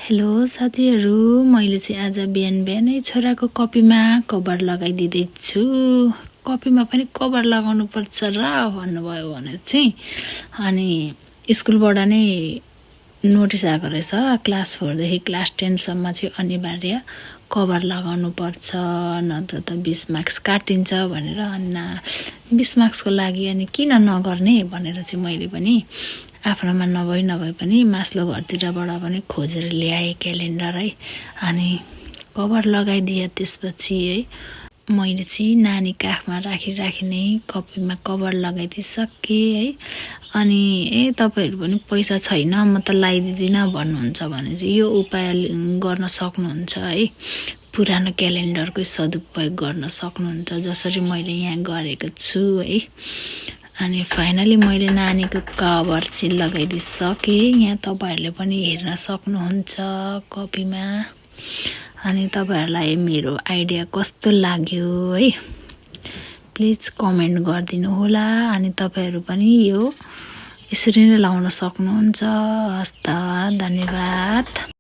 Hello साथीहरू, मैले चाहिँ आज बिहानै छोराको कपीमा कभर लगाइदिँदैछु। कपीमा पनि कभर लगाउनु पर्छ र भन्नुभयो भने चाहिँ अनि स्कुलबाट नै नोटिस आएको रहेछ क्लास 4 देखि क्लास 10 सम्म चाहिँ अनिवार्य कभर लगाउनु पर्छ, नत्र त 20 मार्क्स काटिन्छ भनेर। अनि 20 मार्क्सको लागि अनि किन नगर्ने भनेर चाहिँ मैले पनि आफ्नोमा नभए पनि मास्लो घरतिरबाट पनि खोजेर ल्याएँ क्यालेन्डर है। अनि कभर लगाइदिएँ। त्यसपछि है मैले चाहिँ नानी काखमा राखी नै कपीमा कभर लगाइदिइसकेँ है। अनि तपाईँहरू पनि पैसा छैन म त लगाइदिँदिनँ भन्नुहुन्छ भने चाहिँ यो उपाय गर्न सक्नुहुन्छ है। पुरानो क्यालेन्डरकै सदुपयोग गर्न सक्नुहुन्छ, जसरी मैले यहाँ गरेको छु है। अनि फाइनली मैले नानीको कभर चाहिँ लगाइदिइसकेँ। यहाँ तपाईँहरूले पनि हेर्न सक्नुहुन्छ कपीमा। अनि तपाईँहरूलाई मेरो आइडिया कस्तो लाग्यो है, प्लिज कमेन्ट गरिदिनु होला। अनि तपाईँहरू पनि यो यसरी नै लाउन सक्नुहुन्छ। हस् त, धन्यवाद।